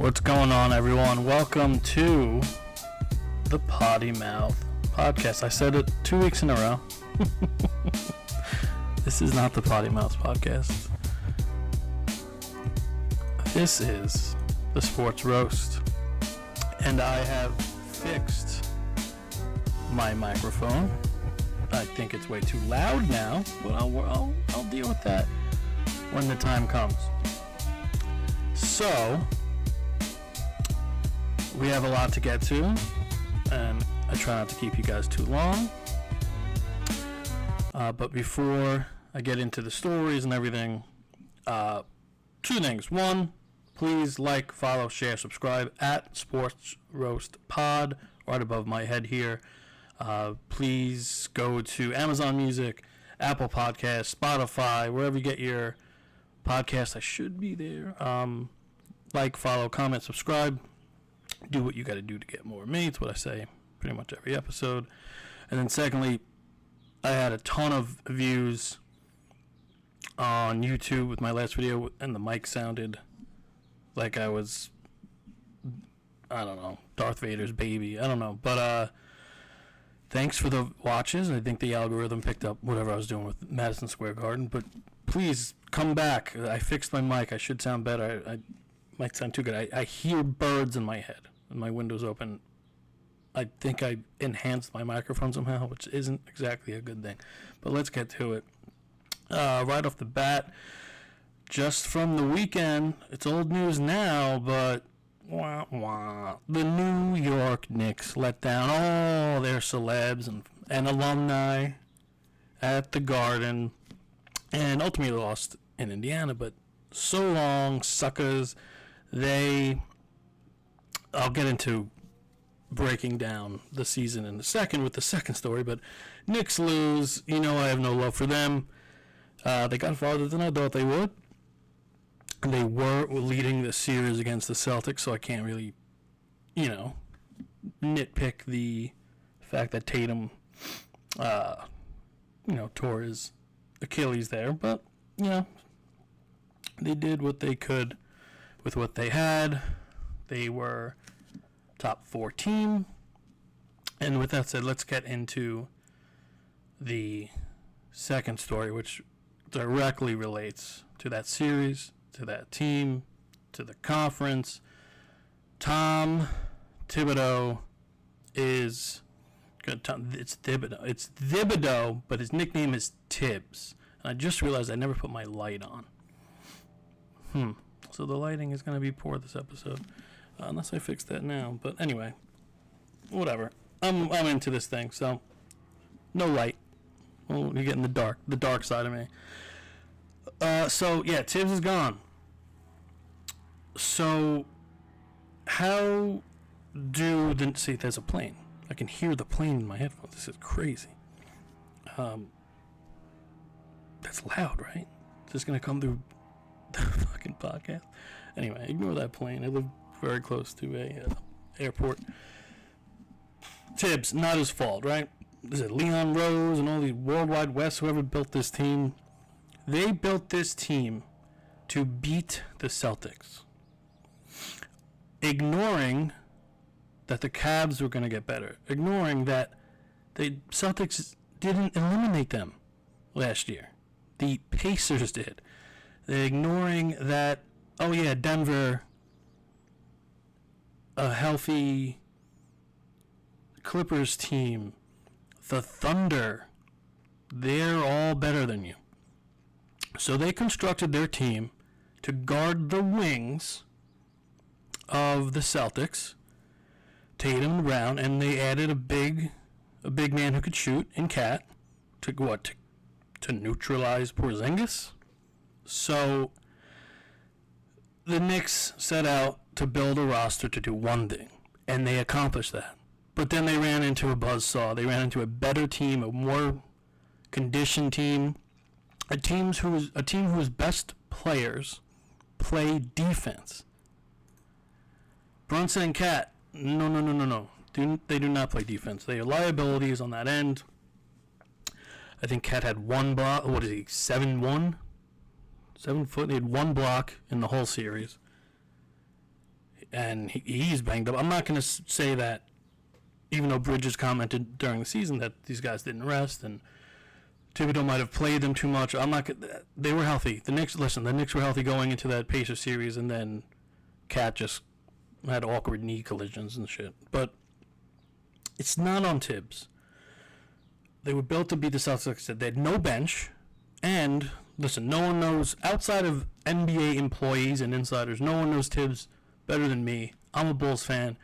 What's going on, everyone? Welcome to the Potty Mouth Podcast. I said it 2 weeks in a row. This is not the Potty Mouth Podcast. This is the Sports Roast. And I have fixed my microphone. I think it's way too loud now, but I'll deal with that when the time comes. So, we have a lot to get to, and I try not to keep you guys too long. But before I get into the stories and everything, two things. One, please like, follow, share, subscribe at Sports Roast Pod, right above my head here. Please go to Amazon Music, Apple Podcasts, Spotify, wherever you get your podcast. I should be there. Like, follow, comment, subscribe. Do what you got to do to get more of me. It's what I say pretty much every episode. And then secondly, I had a ton of views on YouTube with my last video, and the mic sounded like I was, I don't know, Darth Vader's baby. I don't know. But thanks for the watches. I think the algorithm picked up whatever I was doing with Madison Square Garden. But please come back. I fixed my mic. I should sound better. I might sound too good. I hear birds in my head and my window's open. I think I enhanced my microphone somehow, which isn't exactly a good thing. But let's get to it. Right off the bat, just from the weekend, it's old news now, but the New York Knicks let down all their celebs and alumni at the Garden and ultimately lost in Indiana. But so long, suckers. I'll get into breaking down the season in a second with the second story, but Knicks lose. You know I have no love for them. They got farther than I thought they would. They were leading the series against the Celtics, so I can't really, nitpick the fact that Tatum, tore his Achilles there, but, they did what they could with what they had. They were top 4 team. And with that said, let's get into the second story, which directly relates to that series, to that team, to the conference. Tom Thibodeau is good. It's Thibodeau, but his nickname is Thibs. And I just realized I never put my light on. So the lighting is going to be poor this episode, unless I fix that now. But anyway, whatever. I'm into this thing, so no light. Well, you're getting the dark side of me. Thibs is gone. So how see, there's a plane. I can hear the plane in my headphones. This is crazy. That's loud, right? It's just going to come through the fucking podcast. Anyway, ignore that plane. I live very close to a airport. Thibs, not his fault, right? Is it Leon Rose and all these Worldwide West, whoever built this team? They built this team to beat the Celtics, ignoring that the Cavs were going to get better, ignoring that the Celtics didn't eliminate them last year. The Pacers did. They're ignoring that, Denver, a healthy Clippers team, the Thunder, they're all better than you. So they constructed their team to guard the wings of the Celtics, Tatum and Brown, and they added a big man who could shoot in Cat to neutralize Porzingis. So the Knicks set out to build a roster to do one thing, and they accomplished that. But then they ran into a buzzsaw. They ran into a better team, a more conditioned team, a team whose best players play defense. Brunson and Cat, no. They do not play defense. They are liabilities on that end. I think Cat had one block. What is he, 7'1"? 7 foot. He had one block in the whole series. and he's banged up. I'm not going to say that, even though Bridges commented during the season that these guys didn't rest and Thibodeau might have played them too much. They were healthy. The Knicks were healthy going into that Pacers series, and then Cat just had awkward knee collisions and shit. But it's not on Thibs. They were built to beat the Celtics. Like I said, they had no bench, and listen, no one knows outside of NBA employees and insiders. No one knows Thibs better than me. I'm a Bulls fan.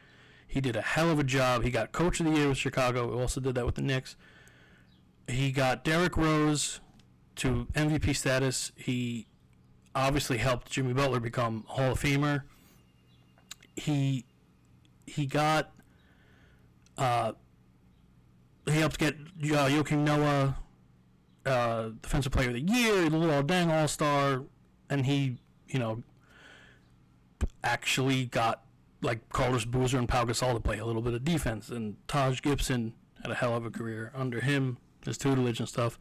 He did a hell of a job. He got Coach of the Year with Chicago. He also did that with the Knicks. He got Derrick Rose to MVP status. He obviously helped Jimmy Butler become Hall of Famer. He got he helped get Joakim Noah Defensive Player of the Year, the little dang All-Star, and he, actually got like Carlos Boozer and Pau Gasol to play a little bit of defense, and Taj Gibson had a hell of a career under him, his tutelage and stuff.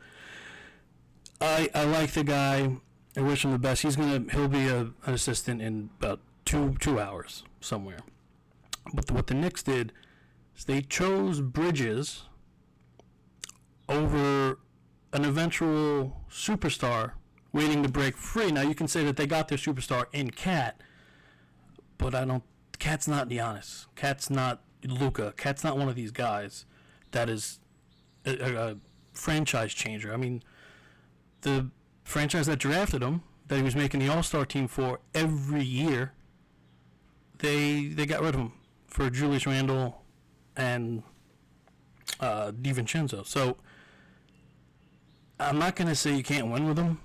I like the guy. I wish him the best. He'll be an assistant in about two hours somewhere. But what the Knicks did is they chose Bridges over an eventual superstar waiting to break free. Now you can say that they got their superstar in Cat, but Cat's not Giannis. Cat's not Luka. Cat's not one of these guys that is a franchise changer. I mean, the franchise that drafted him, that he was making the All-Star team for every year, they got rid of him for Julius Randle and DiVincenzo. So I'm not going to say you can't win with him,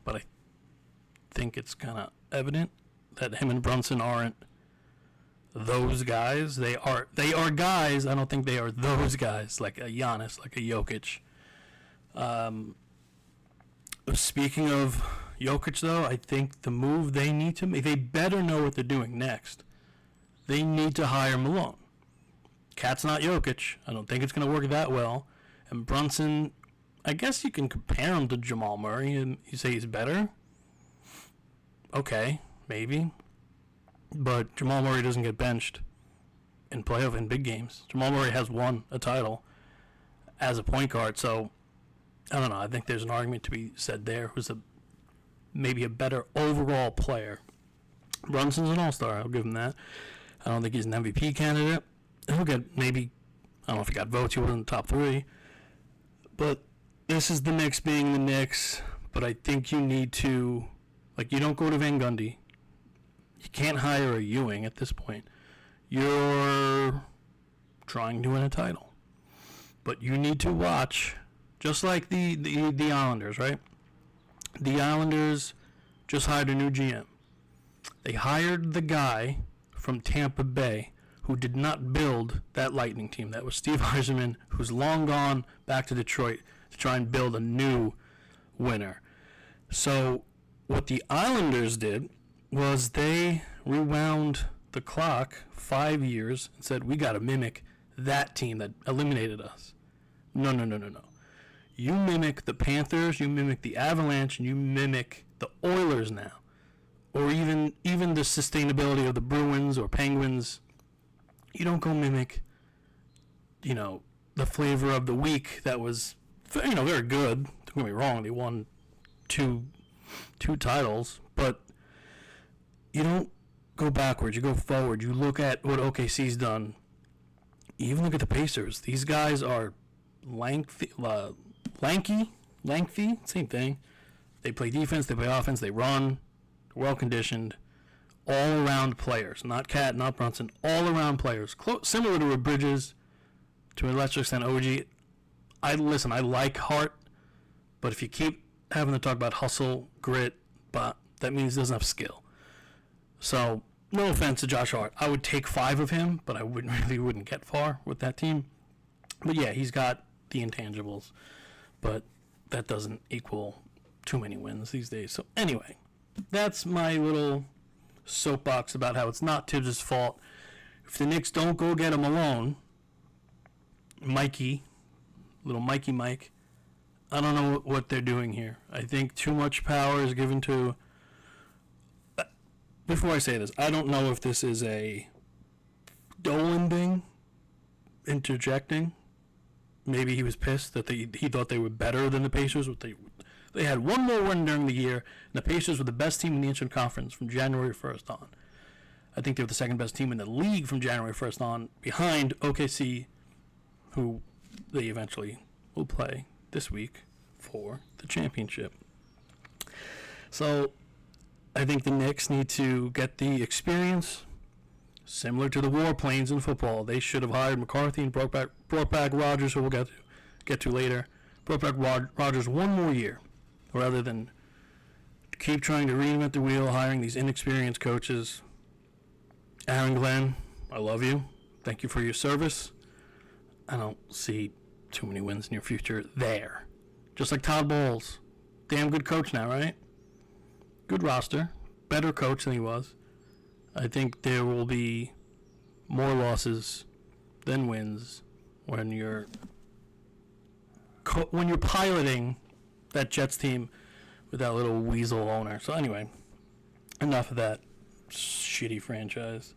but I think it's kind of evident that him and Brunson aren't those guys. They are guys. I don't think they are those guys like a Giannis, like a Jokic. Speaking of Jokic, though, I think the move they need to make, they better know what they're doing next. They need to hire Malone. Cat's not Jokic. I don't think it's going to work that well. And Brunson, I guess you can compare him to Jamal Murray and you say he's better. Okay, maybe. But Jamal Murray doesn't get benched in playoff in big games. Jamal Murray has won a title as a point guard, so I don't know. I think there's an argument to be said there. Who's maybe a better overall player. Brunson's an all-star. I'll give him that. I don't think he's an MVP candidate. He'll get maybe, I don't know if he got votes. He was in the top 3. But this is the Knicks being the Knicks. But I think you need to, you don't go to Van Gundy. You can't hire a Ewing at this point. You're trying to win a title. But you need to watch, just like the Islanders, right? The Islanders just hired a new GM. They hired the guy from Tampa Bay who did not build that Lightning team. That was Steve Yzerman, who's long gone back to Detroit to try and build a new winner. So what the Islanders did was they rewound the clock 5 years and said, we got to mimic that team that eliminated us. No. You mimic the Panthers, you mimic the Avalanche, and you mimic the Oilers now. Or even the sustainability of the Bruins or Penguins. You don't go mimic, the flavor of the week that was, very good. Don't get me wrong, they won two titles, but you don't go backwards, you go forward. You look at what OKC's done. You even look at the Pacers. These guys are lanky, same thing. They play defense, they play offense, they run, well-conditioned, all-around players. Not Cat, not Brunson, all-around players. Similar to a Bridges, to a lesser extent OG. I like Hart, but if you keep having to talk about hustle, grit, but that means he doesn't have skill. So, no offense to Josh Hart. I would take 5 of him, but I wouldn't get far with that team. But yeah, he's got the intangibles, but that doesn't equal too many wins these days. So anyway, that's my little soapbox about how it's not Thibs' fault. If the Knicks don't go get him alone, little Mikey Mike, I don't know what they're doing here. I think too much power is given to before I say this, I don't know if this is a Dolan thing, interjecting. Maybe he was pissed that he thought they were better than the Pacers. They had one more win during the year, and the Pacers were the best team in the Eastern Conference from January 1st on. I think they were the second best team in the league from January 1st on, behind OKC, who they eventually will play this week for the championship. So I think the Knicks need to get the experience similar to the warplanes in football. They should have hired McCarthy and brought back Rodgers, who we'll get to later. Brought back Rodgers one more year, rather than keep trying to reinvent the wheel, hiring these inexperienced coaches. Aaron Glenn, I love you. Thank you for your service. I don't see too many wins in your future there. Just like Todd Bowles. Damn good coach now, right? Good roster. Better coach than he was. I think there will be more losses than wins when you're piloting that Jets team with that little weasel owner. So anyway, enough of that shitty franchise.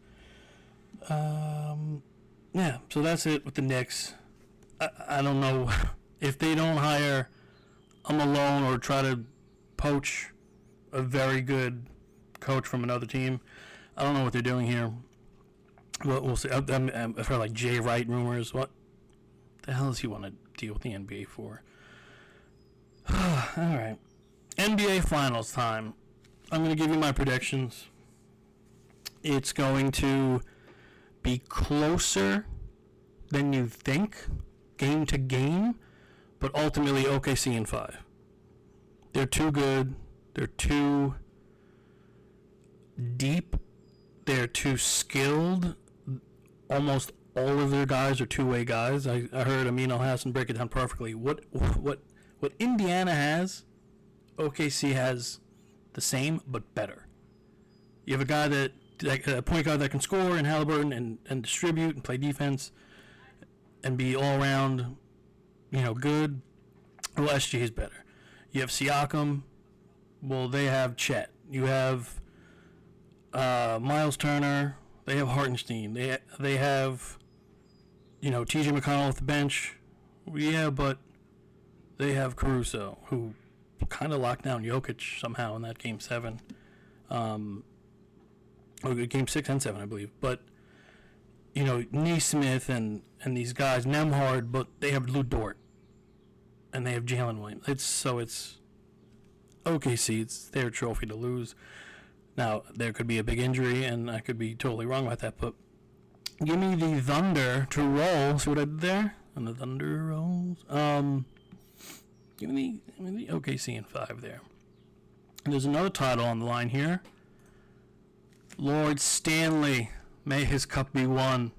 Yeah, so that's it with the Knicks. I don't know if they don't hire a Malone or try to poach a very good coach from another team. I don't know what they're doing here. We'll see. I've heard like Jay Wright rumors. What the hell does he want to deal with the NBA for? All right. NBA Finals time. I'm going to give you my predictions. It's going to be closer than you think, game to game, but ultimately OKC in 5. They're too good. They're too deep. They're too skilled. Almost all of their guys are two-way guys. I heard Amin Al-Hassan break it down perfectly. What Indiana has, OKC has the same but better. You have a guy a point guard that can score in Halliburton and distribute and play defense and be all around, good. Well, SG is better. You have Siakam. Well, they have Chet. You have Miles Turner. They have Hartenstein. They have, T.J. McConnell off the bench. Yeah, but they have Caruso, who kind of locked down Jokic somehow in that Game 7. Game 6 and 7, I believe. But, Neesmith and these guys, Nemhard, but they have Lou Dort. And they have Jalen Williams. It's OKC. It's their trophy to lose. Now, there could be a big injury, and I could be totally wrong about that, but give me the Thunder to roll. See what I did there? And the Thunder rolls. Give me the OKC in 5 there. And there's another title on the line here. Lord Stanley, may his cup be won.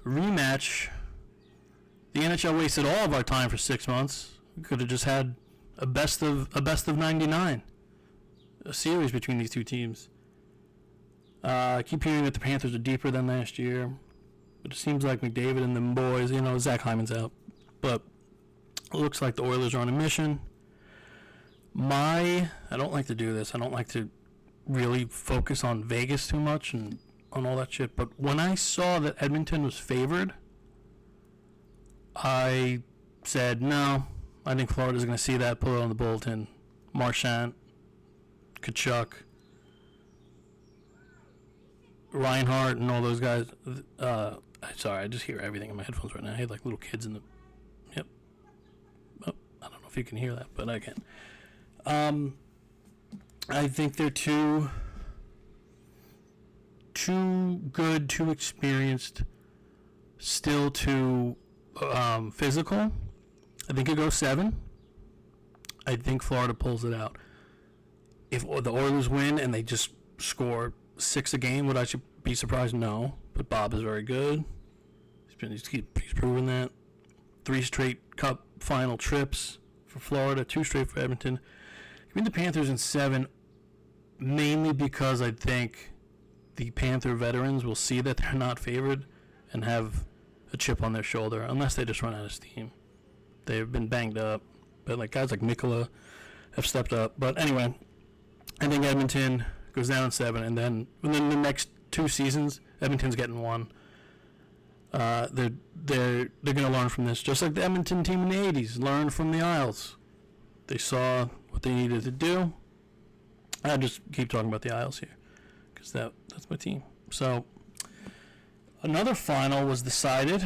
Rematch. The NHL wasted all of our time for 6 months. We could have just had a best of 99. A series between these two teams. I keep hearing that the Panthers are deeper than last year. But it seems like McDavid and them boys, Zach Hyman's out. But it looks like the Oilers are on a mission. I don't like to do this. I don't like to really focus on Vegas too much and on all that shit. But when I saw that Edmonton was favored, I said, no, I think Florida's going to see that, put it on the bulletin. Marchand, Kachuk, Reinhardt, and all those guys. Sorry, I just hear everything in my headphones right now. I had like little kids in the... Yep. Oh, I don't know if you can hear that, but I can. I think they're too good, too experienced, still too physical. I think it goes 7. I think Florida pulls it out. If the Oilers win and they just score 6 a game, would I be surprised? No. But Bob is very good. He's proven that. 3 straight Cup final trips for Florida, 2 straight for Edmonton. Give me the Panthers in 7, mainly because I think the Panther veterans will see that they're not favored and have a chip on their shoulder, unless they just run out of steam. They've been banged up, but guys like Mikkola have stepped up. But anyway, I think Edmonton goes down in 7, and then within the next 2 seasons, Edmonton's getting 1. They're gonna learn from this, just like the Edmonton team in the '80s learned from the Isles. They saw what they needed to do. I just keep talking about the Isles here, because that's my team. So another final was decided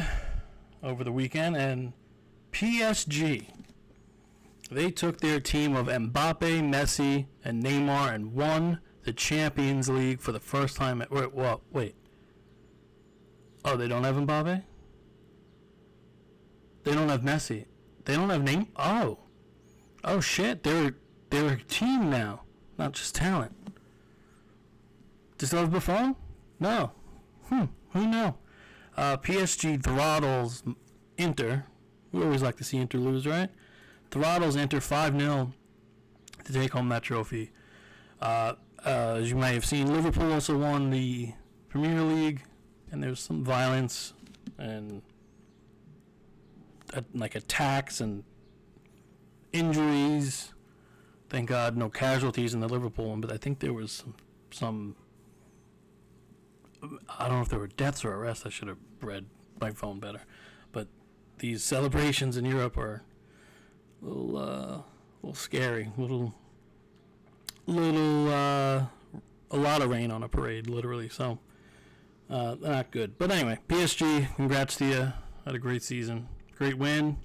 over the weekend, and PSG, they took their team of Mbappe, Messi, and Neymar and won the Champions League for the first time. Wait. Oh, they don't have Mbappe? They don't have Messi. They don't have Neymar? Oh shit, they're a team now, not just talent. Does they have Buffon? No. Who knew? PSG throttles Inter. We always like to see Inter lose, right? Throttles Inter 5-0 to take home that trophy. As you may have seen, Liverpool also won the Premier League, and there was some violence and attacks and injuries. Thank God no casualties in the Liverpool one, but I think there was some I don't know if there were deaths or arrests. I should have read my phone better. But these celebrations in Europe are a little scary. A lot of rain on a parade, literally. So, not good. But anyway, PSG, congrats to you. Had a great season. Great win.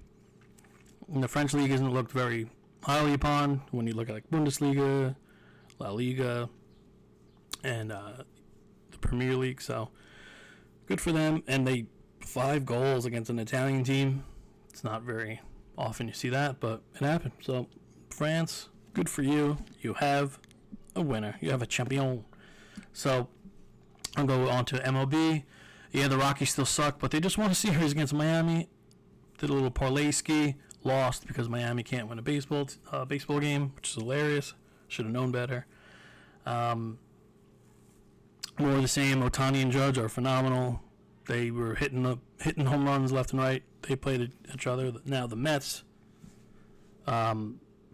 And the French league isn't looked very highly upon when you look at like Bundesliga, La Liga, and the Premier League. So, good for them. And they 5 goals against an Italian team. It's not very often you see that, but it happened. So, France, good for you. You have a winner. You have a champion. So, I'll go on to MLB. Yeah, the Rockies still suck, but they just won a series against Miami. Did a little parlay ski. Lost because Miami can't win a baseball game, which is hilarious. Should have known better. More of the same. Ohtani and Judge are phenomenal. They were hitting home runs left and right. They played each other. Now the Mets,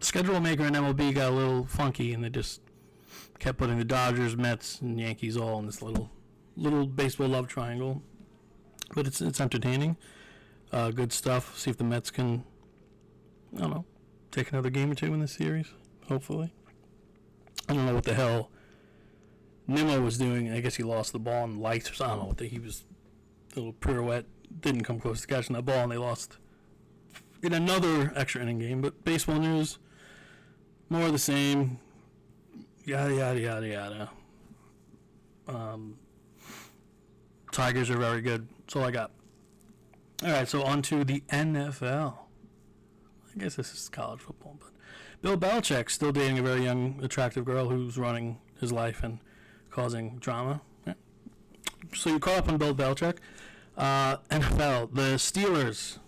schedule maker in MLB got a little funky, and they just kept putting the Dodgers, Mets, and Yankees all in this little baseball love triangle. But it's entertaining. Good stuff. See if the Mets can, I don't know, take another game or 2 in this series, hopefully. I don't know what the hell Nimmo was doing. I guess he lost the ball in lights or something. I don't know. He was a little pirouette. Didn't come close to catching that ball, and they lost in another extra inning game. But baseball news, more of the same. Yada, yada, yada, yada. Tigers are very good. That's all I got. All right, so on to the NFL. I guess this is college football, but Bill Belichick still dating a very young, attractive girl who's running his life and causing drama. Yeah. So you caught up on Bill Belichick. NFL, the Steelers,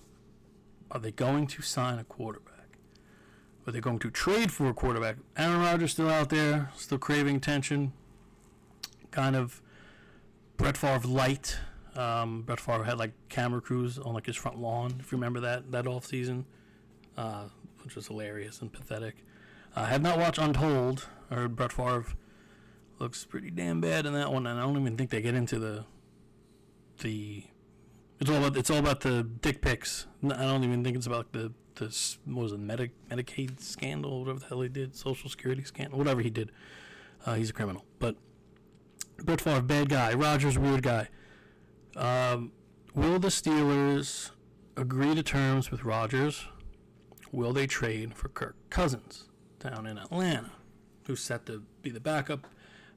are they going to sign a quarterback? Are they going to trade for a quarterback? Aaron Rodgers still out there, still craving attention. Kind of Brett Favre light. Brett Favre had like camera crews on like his front lawn, if you remember that off season, which was hilarious and pathetic. I have not watched Untold. I heard Brett Favre looks pretty damn bad in that one, and I don't even think they get into the it's all about the dick pics. I don't even think it's about the what was it, Medicaid scandal, whatever the hell he did, Social Security scandal, whatever he did. He's a criminal, but Brett Favre, bad guy. Rodgers, weird guy. Will the Steelers agree to terms with Rodgers? Will they trade for Kirk Cousins down in Atlanta, who's set to be the backup?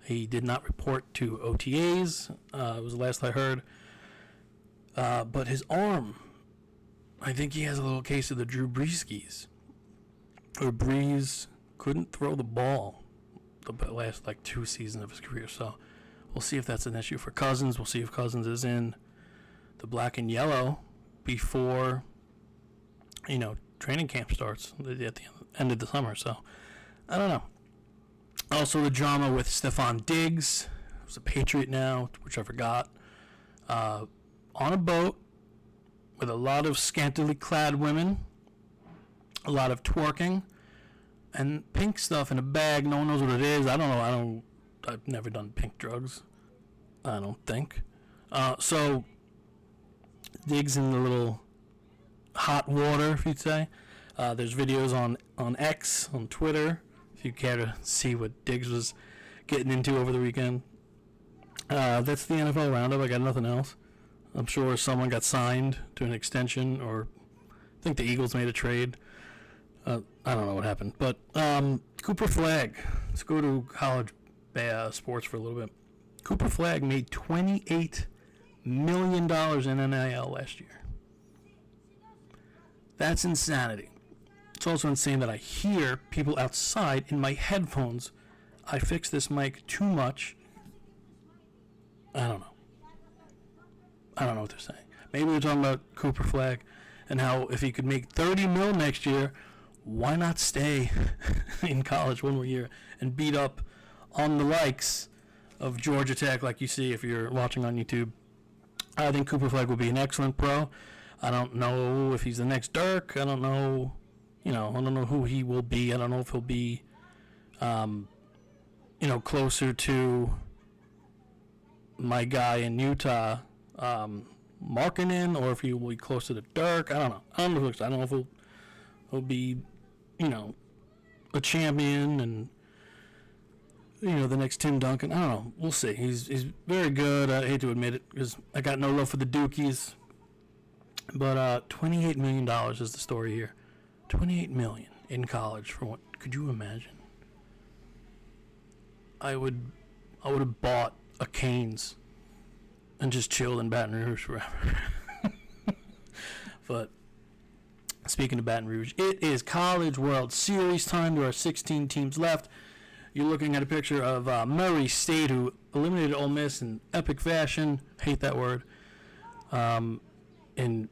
He did not report to OTAs. It was the last I heard. But his arm, I think he has a little case of the Drew Brees. Or Brees couldn't throw the ball the last 2 seasons of his career. So we'll see if that's an issue for Cousins. We'll see if Cousins is in the black and yellow before, training camp starts at the end of the summer. So I don't know. Also, the drama with Stephon Diggs, who's a Patriot now, which I forgot, on a boat with a lot of scantily clad women, a lot of twerking, and pink stuff in a bag. No one knows what it is. I don't know. I've never done pink drugs. I don't think. So Diggs in the little hot water, if you'd say. There's videos on X, on Twitter, if you care to see what Diggs was getting into over the weekend. That's the NFL roundup. I got nothing else. I'm sure someone got signed to an extension, or I think the Eagles made a trade. I don't know what happened. But Cooper Flagg. Let's go to college sports for a little bit. Cooper Flagg made $28 million in NIL last year. That's insanity. It's also insane that I hear people outside in my headphones. I fixed this mic too much. I don't know. I don't know what they're saying. Maybe they're talking about Cooper Flagg and how if he could make 30 mil next year, why not stay in college one more year and beat up on the likes of Georgia Tech, like you see if you're watching on YouTube. I think Cooper Flagg will be an excellent pro. I don't know if he's the next Dirk. I don't know, I don't know who he will be. I don't know if he'll be, closer to my guy in Utah, Markkanen, or if he will be closer to Dirk. I don't know. I don't know if he'll be, a champion and, the next Tim Duncan. I don't know. We'll see. He's very good. I hate to admit it because I got no love for the Dukies. But $28 million is the story here. $28 million in college for what? Could you imagine? I would have bought a Canes and just chilled in Baton Rouge forever. But speaking of Baton Rouge, it is College World Series time. There are 16 teams left. You're looking at a picture of Murray State, who eliminated Ole Miss in epic fashion. Hate that word. In a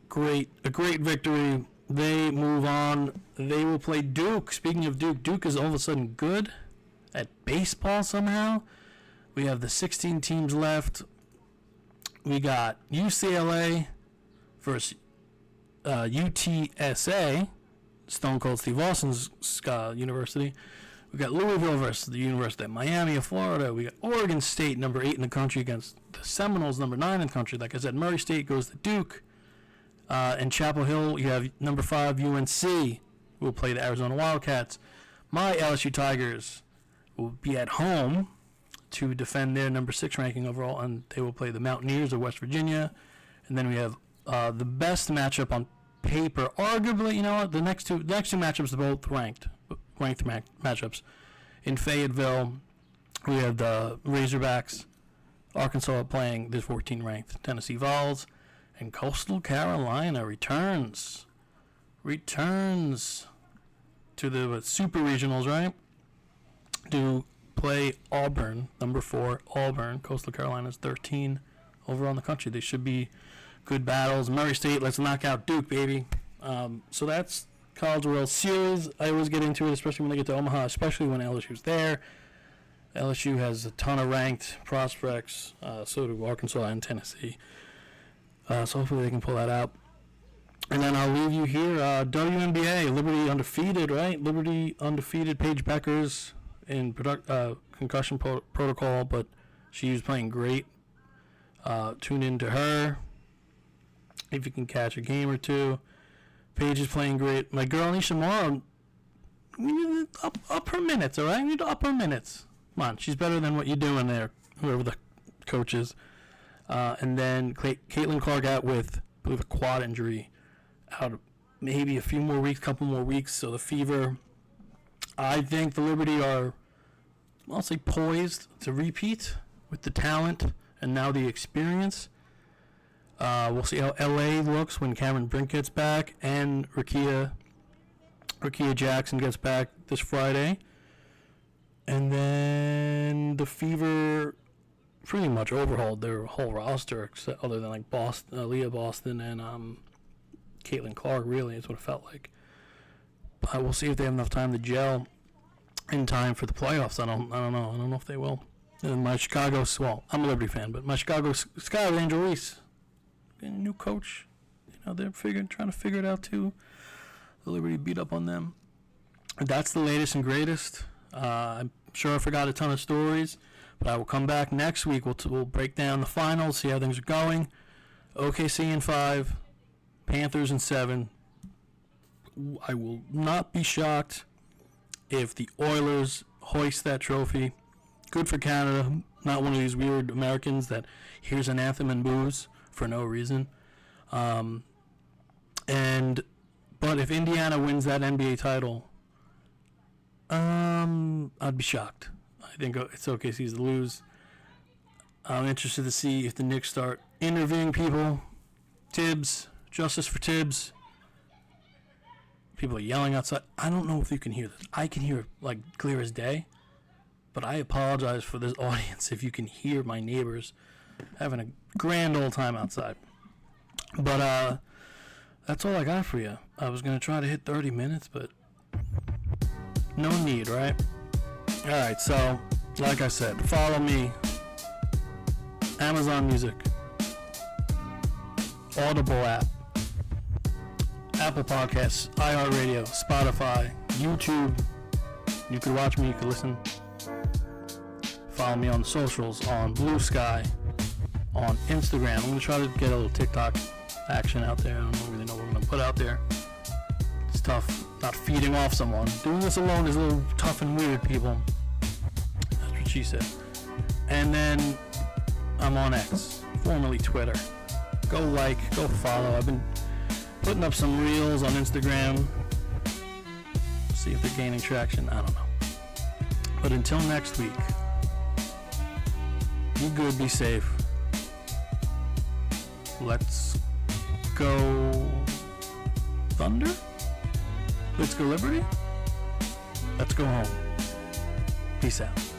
great victory. They move on. They will play Duke. Speaking of Duke, Duke is all of a sudden good at baseball somehow. We have the 16 teams left. We got UCLA versus UTSA, Stone Cold Steve Austin's university. We got Louisville versus the University of Miami of Florida. We got Oregon State, number 8 in the country, against the Seminoles, number 9 in the country. Like I said, Murray State goes to Duke. In Chapel Hill, you have number 5 UNC, who will play the Arizona Wildcats. My LSU Tigers will be at home to defend their number 6 ranking overall, and they will play the Mountaineers of West Virginia. And then we have the best matchup on paper. Arguably, the next two matchups are both ranked matchups. In Fayetteville, we have the Razorbacks, Arkansas playing the 14 ranked Tennessee Vols, and Coastal Carolina returns to the Super Regionals, right? To play Auburn, number 4 Auburn. Coastal Carolina's 13 over on the country. They should be good battles. Murray State, let's knock out Duke, baby. So that's College World Series. I always get into it, especially when they get to Omaha, especially when LSU's there. LSU has a ton of ranked prospects. So do Arkansas and Tennessee. So hopefully they can pull that out. And then I'll leave you here. WNBA, Liberty undefeated, right? Liberty undefeated. Paige Beckers in concussion protocol, but she was playing great. Tune in to her if you can catch a game or two. Paige is playing great. My girl Anisha Morrow, we need to up her minutes, all right? We need to up her minutes. Come on, she's better than what you're doing there, whoever the coach is. And then Caitlin Clark out with, I believe, a quad injury, out maybe a few more weeks, couple more weeks. So the Fever, I think the Liberty are, I'll say, poised to repeat with the talent and now the experience. We'll see how LA looks when Cameron Brink gets back and Rakia Jackson gets back this Friday. And then the Fever pretty much overhauled their whole roster, except other than like Boston, Leah Boston and Caitlin Clark. Really, is what it felt like. But we'll see if they have enough time to gel in time for the playoffs. I don't know. I don't know if they will. And my Chicago, well, I'm a Liberty fan, but my Chicago Sky with Angel Reese, a new coach. They're trying to figure it out too. The Liberty beat up on them. That's the latest and greatest. I'm sure I forgot a ton of stories, but I will come back next week. We'll break down the finals, see how things are going. OKC in 5, Panthers in 7. I will not be shocked if the Oilers hoist that trophy. Good for Canada. Not one of these weird Americans that hears an anthem and boos for no reason. But if Indiana wins that NBA title, I'd be shocked. I think it's OKC's to lose. I'm interested to see if the Knicks start interviewing people. Thibs, justice for Thibs. People are yelling outside. I don't know if you can hear this. I can hear it like clear as day. But I apologize for this audience if you can hear my neighbors having a grand old time outside. But that's all I got for you. I was going to try to hit 30 minutes, but no need, right? All right, so like I said, follow me. Amazon Music, Audible app, Apple Podcasts, iHeartRadio, Spotify, YouTube. You could watch me, you could listen. Follow me on the socials, on Blue Sky, on Instagram. I'm going to try to get a little TikTok action out there. I don't really know what I'm going to put out there. It's tough not feeding off someone. Doing this alone is a little tough and weird, people. That's what she said. And then I'm on X, formerly Twitter. Go like, go follow. I've been putting up some reels on Instagram. See if they're gaining traction. I don't know. But until next week, be good, be safe. Let's go Thunder? Let's go Liberty? Let's go home. Peace out.